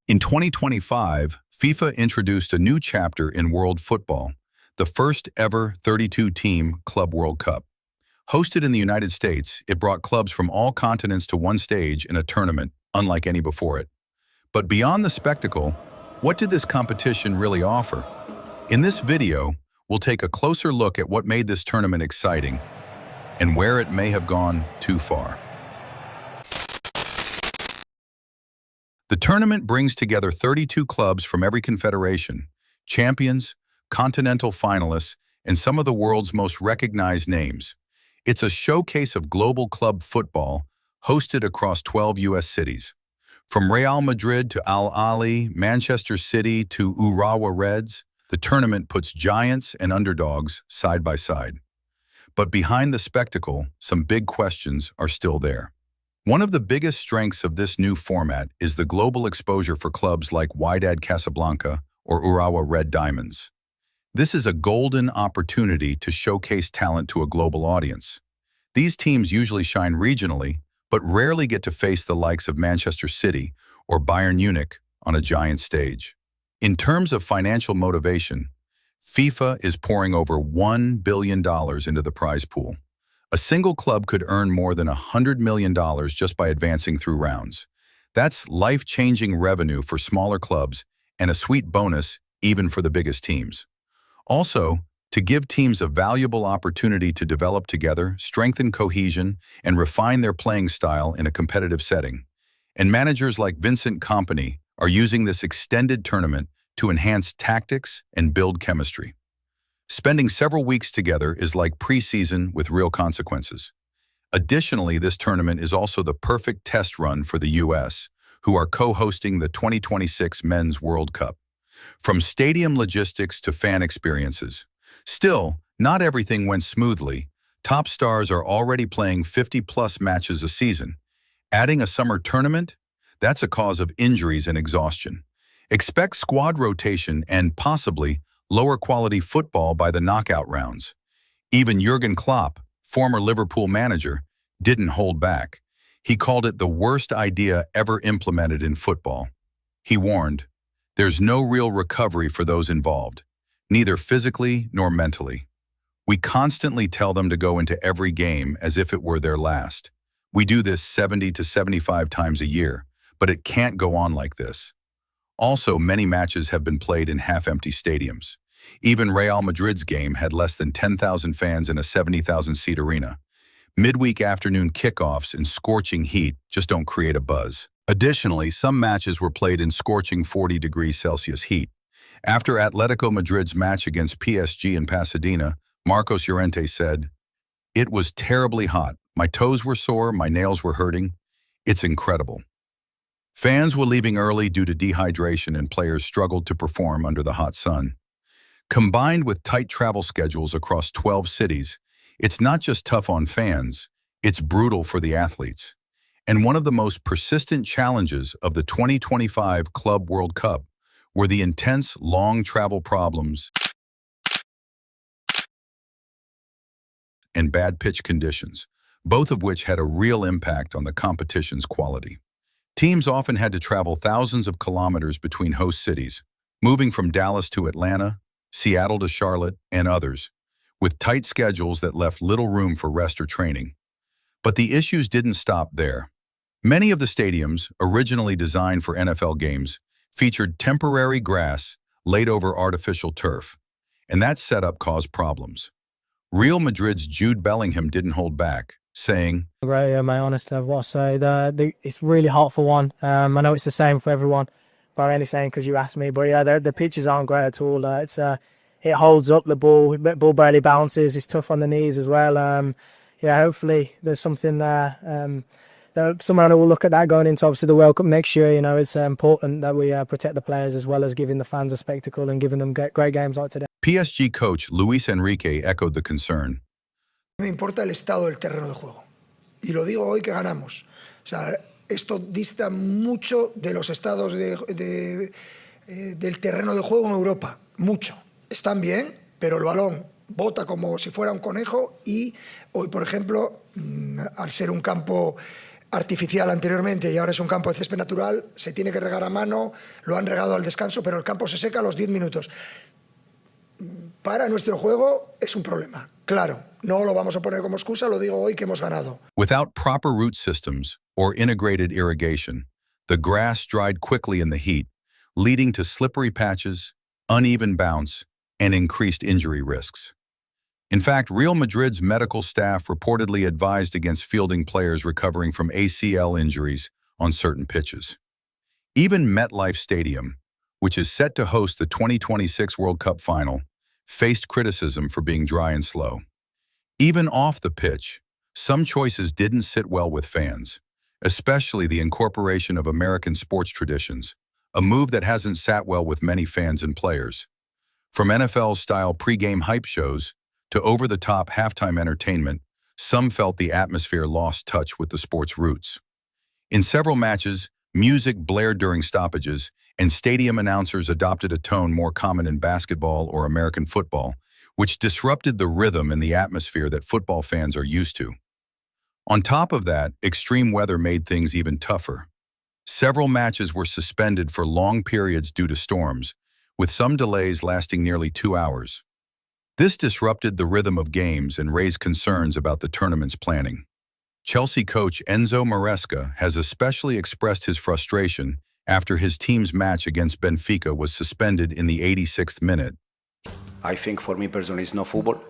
In 2025, FIFA introduced a new chapter in world football, the first ever 32-team Club World Cup. Hosted in the United States, it brought clubs from all continents to one stage in a tournament unlike any before it. But beyond the spectacle, what did this competition really offer? In this video, we'll take a closer look at what made this tournament exciting and where it may have gone too far. The tournament brings together 32 clubs from every confederation, champions, continental finalists, and some of the world's most recognized names. It's a showcase of global club football hosted across 12 U.S. cities. From Real Madrid to Al Ahly, Manchester City to Urawa Reds, the tournament puts giants and underdogs side by side. But behind the spectacle, some big questions are still there. One of the biggest strengths of this new format is the global exposure for clubs like Wydad Casablanca or Urawa Red Diamonds. This is a golden opportunity to showcase talent to a global audience. These teams usually shine regionally, but rarely get to face the likes of Manchester City or Bayern Munich on a giant stage. In terms of financial motivation, FIFA is pouring over $1 billion into the prize pool. A single club could earn more than $100 million just by advancing through rounds. That's life-changing revenue for smaller clubs and a sweet bonus even for the biggest teams. Also, to give teams a valuable opportunity to develop together, strengthen cohesion, and refine their playing style in a competitive setting. And managers like Vincent Kompany are using this extended tournament to enhance tactics and build chemistry. Spending several weeks together is like preseason with real consequences. Additionally, this tournament is also the perfect test run for the U.S., who are co-hosting the 2026 Men's World Cup. From stadium logistics to fan experiences. Still, not everything went smoothly. Top stars are already playing 50-plus matches a season. Adding a summer tournament? That's a cause of injuries and exhaustion. Expect squad rotation and possibly lower quality football by the knockout rounds. Even Jurgen Klopp, former Liverpool manager, didn't hold back. He called it the worst idea ever implemented in football. He warned, "There's no real recovery for those involved, neither physically nor mentally. We constantly tell them to go into every game as if it were their last. We do this 70 to 75 times a year, but it can't go on like this." Also, many matches have been played in half-empty stadiums. Even Real Madrid's game had less than 10,000 fans in a 70,000-seat arena. Midweek afternoon kickoffs in scorching heat just don't create a buzz. Additionally, some matches were played in scorching 40 degrees Celsius heat. After Atletico Madrid's match against PSG in Pasadena, Marcos Llorente said, "It was terribly hot. My toes were sore, my nails were hurting. It's incredible." Fans were leaving early due to dehydration and players struggled to perform under the hot sun. Combined with tight travel schedules across 12 cities, it's not just tough on fans, it's brutal for the athletes. And one of the most persistent challenges of the 2025 Club World Cup were the intense, long travel problems and bad pitch conditions, both of which had a real impact on the competition's quality. Teams often had to travel thousands of kilometers between host cities, moving from Dallas to Atlanta, Seattle to Charlotte, and others, with tight schedules that left little room for rest or training. But the issues didn't stop there. Many of the stadiums, originally designed for NFL games, featured temporary grass laid over artificial turf, and that setup caused problems. Real Madrid's Jude Bellingham didn't hold back, saying, Great, mate, honestly, I've got to say, it's really hot for one. I know it's the same for everyone, but I'm only saying because you asked me. But yeah, the pitches aren't great at all. It holds up the ball barely bounces. It's tough on the knees as well. Yeah, hopefully there's something there. Someone will look at that going into obviously the World Cup next year. You know, it's important that we protect the players as well as giving the fans a spectacle and giving them great games like today. PSG coach Luis Enrique echoed the concern. Me importa el estado del terreno de juego. Y lo digo hoy que ganamos. O sea, esto dista mucho de los estados del terreno de juego en Europa. Mucho. Están bien, pero el balón bota como si fuera un conejo y hoy, por ejemplo, al ser un campo artificial anteriormente y ahora es un campo de césped natural, se tiene que regar a mano, lo han regado al descanso, pero el campo se seca a los 10 minutos. Para nuestro juego es un problema. Claro, no lo vamos a poner como excusa, lo digo hoy que hemos ganado. Without proper root systems or integrated irrigation, the grass dried quickly in the heat, leading to slippery patches, uneven bounce, and increased injury risks. In fact, Real Madrid's medical staff reportedly advised against fielding players recovering from ACL injuries on certain pitches. Even MetLife Stadium, which is set to host the 2026 World Cup final, faced criticism for being dry and slow. Even off the pitch, some choices didn't sit well with fans, especially the incorporation of American sports traditions, a move that hasn't sat well with many fans and players. From NFL-style pre-game hype shows to over-the-top halftime entertainment, some felt the atmosphere lost touch with the sport's roots. In several matches, music blared during stoppages, and stadium announcers adopted a tone more common in basketball or American football, which disrupted the rhythm and the atmosphere that football fans are used to. On top of that, extreme weather made things even tougher. Several matches were suspended for long periods due to storms, with some delays lasting nearly 2 hours. This disrupted the rhythm of games and raised concerns about the tournament's planning. Chelsea coach Enzo Maresca has especially expressed his frustration after his team's match against Benfica was suspended in the 86th minute. I think for me personally it's not football.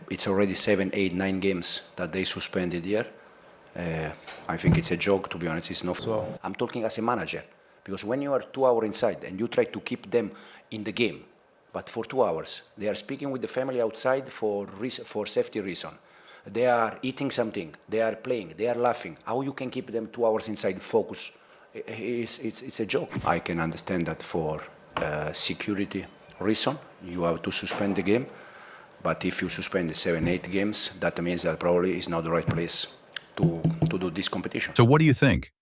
It's already 7, 8, 9 games that they suspended here. I think it's a joke, to be honest. It's not football. I'm talking as a manager, because when you are 2 hours inside and you try to keep them in the game, but for 2 hours, they are speaking with the family outside for safety reason. They are eating something, they are playing, they are laughing. How you can keep them 2 hours inside focus? It's a joke. I can understand that for security reason, you have to suspend the game. But if you suspend 7, 8 games, that means that probably is not the right place to do this competition. So what do you think?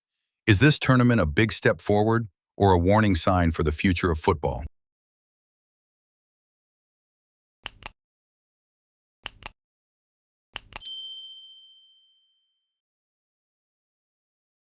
Is this tournament a big step forward or a warning sign for the future of football?